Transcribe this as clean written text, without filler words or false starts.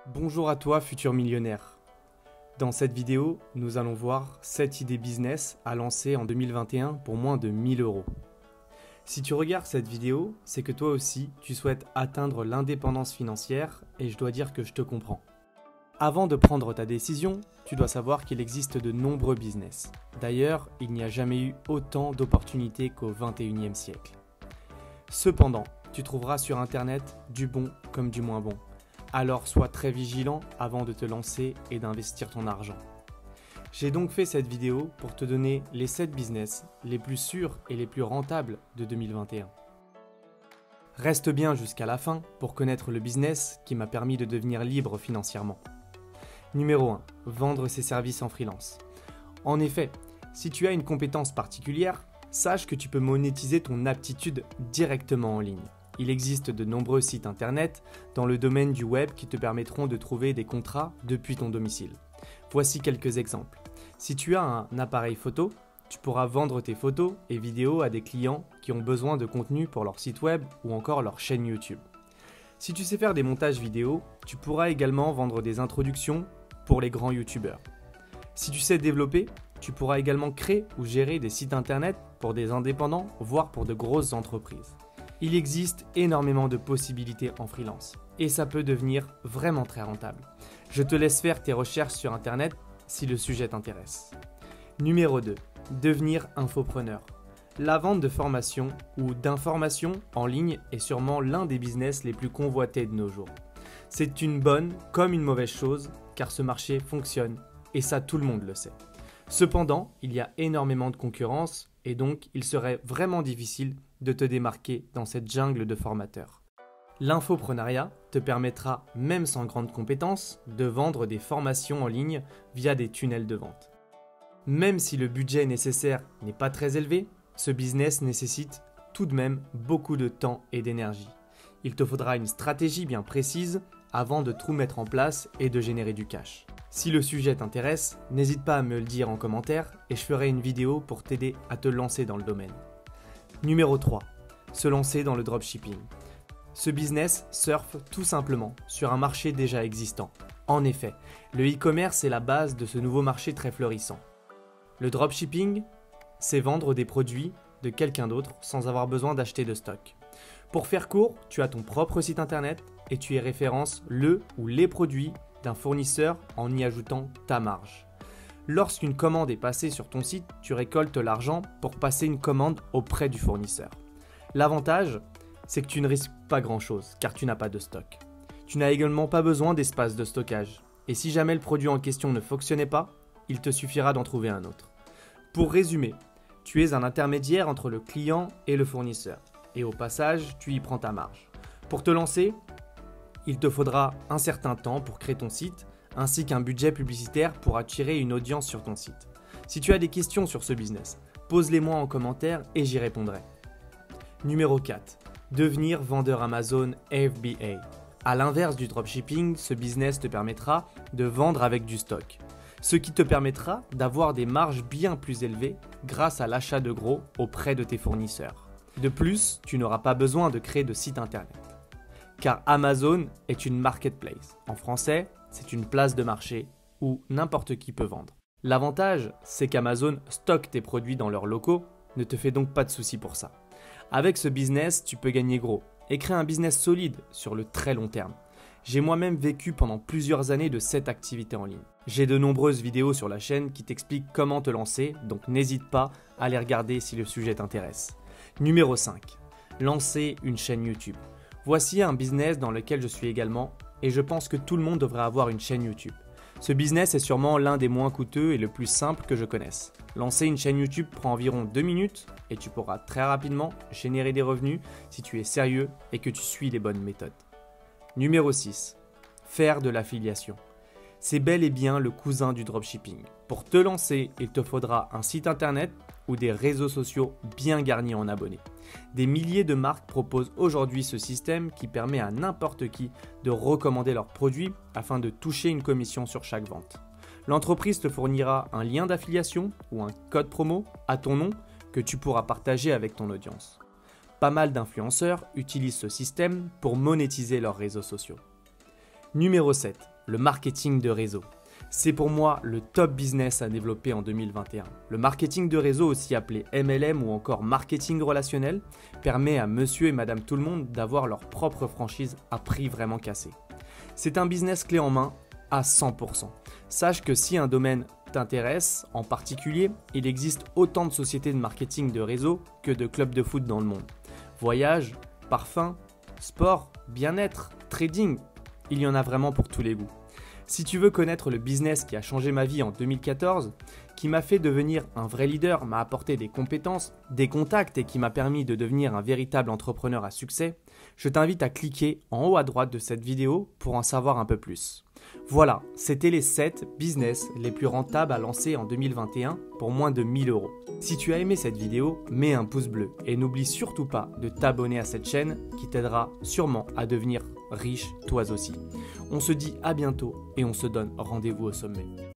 Bonjour à toi, futur millionnaire. Dans cette vidéo, nous allons voir 7 idées business à lancer en 2021 pour moins de 1000 euros. Si tu regardes cette vidéo, c'est que toi aussi, tu souhaites atteindre l'indépendance financière et je dois dire que je te comprends. Avant de prendre ta décision, tu dois savoir qu'il existe de nombreux business. D'ailleurs, il n'y a jamais eu autant d'opportunités qu'au 21e siècle. Cependant, tu trouveras sur Internet du bon comme du moins bon. Alors sois très vigilant avant de te lancer et d'investir ton argent. J'ai donc fait cette vidéo pour te donner les 7 business les plus sûrs et les plus rentables de 2021. Reste bien jusqu'à la fin pour connaître le business qui m'a permis de devenir libre financièrement. Numéro 1. Vendre ses services en freelance. En effet, si tu as une compétence particulière, sache que tu peux monétiser ton aptitude directement en ligne. Il existe de nombreux sites internet dans le domaine du web qui te permettront de trouver des contrats depuis ton domicile. Voici quelques exemples. Si tu as un appareil photo, tu pourras vendre tes photos et vidéos à des clients qui ont besoin de contenu pour leur site web ou encore leur chaîne YouTube. Si tu sais faire des montages vidéo, tu pourras également vendre des introductions pour les grands youtubeurs. Si tu sais développer, tu pourras également créer ou gérer des sites internet pour des indépendants, voire pour de grosses entreprises. Il existe énormément de possibilités en freelance et ça peut devenir vraiment très rentable. Je te laisse faire tes recherches sur internet si le sujet t'intéresse. Numéro 2. Devenir infopreneur. La vente de formations ou d'informations en ligne est sûrement l'un des business les plus convoités de nos jours. C'est une bonne comme une mauvaise chose car ce marché fonctionne et ça tout le monde le sait. Cependant, il y a énormément de concurrence et donc il serait vraiment difficile de te démarquer dans cette jungle de formateurs. L'infoprenariat te permettra, même sans grande compétence, de vendre des formations en ligne via des tunnels de vente. Même si le budget nécessaire n'est pas très élevé, ce business nécessite tout de même beaucoup de temps et d'énergie. Il te faudra une stratégie bien précise avant de tout mettre en place et de générer du cash. Si le sujet t'intéresse, n'hésite pas à me le dire en commentaire et je ferai une vidéo pour t'aider à te lancer dans le domaine. Numéro 3. Se lancer dans le dropshipping. Ce business surfe tout simplement sur un marché déjà existant. En effet, le e-commerce est la base de ce nouveau marché très florissant. Le dropshipping, c'est vendre des produits de quelqu'un d'autre sans avoir besoin d'acheter de stock. Pour faire court, tu as ton propre site internet et tu y références le ou les produits d'un fournisseur en y ajoutant ta marge. Lorsqu'une commande est passée sur ton site, tu récoltes l'argent pour passer une commande auprès du fournisseur. L'avantage, c'est que tu ne risques pas grand-chose car tu n'as pas de stock. Tu n'as également pas besoin d'espace de stockage. Et si jamais le produit en question ne fonctionnait pas, il te suffira d'en trouver un autre. Pour résumer, tu es un intermédiaire entre le client et le fournisseur. Et au passage, tu y prends ta marge. Pour te lancer, il te faudra un certain temps pour créer ton site, ainsi qu'un budget publicitaire pour attirer une audience sur ton site. Si tu as des questions sur ce business, pose-les-moi en commentaire et j'y répondrai. Numéro 4. Devenir vendeur Amazon FBA. A l'inverse du dropshipping, ce business te permettra de vendre avec du stock, ce qui te permettra d'avoir des marges bien plus élevées grâce à l'achat de gros auprès de tes fournisseurs. De plus, tu n'auras pas besoin de créer de site internet, car Amazon est une marketplace. En français, c'est une place de marché où n'importe qui peut vendre. L'avantage, c'est qu'Amazon stocke tes produits dans leurs locaux, ne te fais donc pas de soucis pour ça. Avec ce business, tu peux gagner gros et créer un business solide sur le très long terme. J'ai moi-même vécu pendant plusieurs années de cette activité en ligne. J'ai de nombreuses vidéos sur la chaîne qui t'expliquent comment te lancer, donc n'hésite pas à les regarder si le sujet t'intéresse. Numéro 5. Lancer une chaîne YouTube. Voici un business dans lequel je suis également et je pense que tout le monde devrait avoir une chaîne YouTube. Ce business est sûrement l'un des moins coûteux et le plus simple que je connaisse. Lancer une chaîne YouTube prend environ 2 minutes et tu pourras très rapidement générer des revenus si tu es sérieux et que tu suis les bonnes méthodes. Numéro 6. Faire de l'affiliation. C'est bel et bien le cousin du dropshipping. Pour te lancer, il te faudra un site internet ou des réseaux sociaux bien garnis en abonnés. Des milliers de marques proposent aujourd'hui ce système qui permet à n'importe qui de recommander leurs produits afin de toucher une commission sur chaque vente. L'entreprise te fournira un lien d'affiliation ou un code promo à ton nom que tu pourras partager avec ton audience. Pas mal d'influenceurs utilisent ce système pour monétiser leurs réseaux sociaux. Numéro 7. le marketing de réseau. C'est pour moi le top business à développer en 2021. Le marketing de réseau, aussi appelé MLM ou encore marketing relationnel, permet à monsieur et madame tout le monde d'avoir leur propre franchise à prix vraiment cassé. C'est un business clé en main à 100%. Sache que si un domaine t'intéresse en particulier, il existe autant de sociétés de marketing de réseau que de clubs de foot dans le monde. Voyage, parfum, sport, bien-être, trading, il y en a vraiment pour tous les goûts. Si tu veux connaître le business qui a changé ma vie en 2014, qui m'a fait devenir un vrai leader, m'a apporté des compétences, des contacts et qui m'a permis de devenir un véritable entrepreneur à succès, je t'invite à cliquer en haut à droite de cette vidéo pour en savoir un peu plus. Voilà, c'était les 7 business les plus rentables à lancer en 2021 pour moins de 1000 €. Si tu as aimé cette vidéo, mets un pouce bleu et n'oublie surtout pas de t'abonner à cette chaîne qui t'aidera sûrement à devenir riche toi aussi. On se dit à bientôt et on se donne rendez-vous au sommet.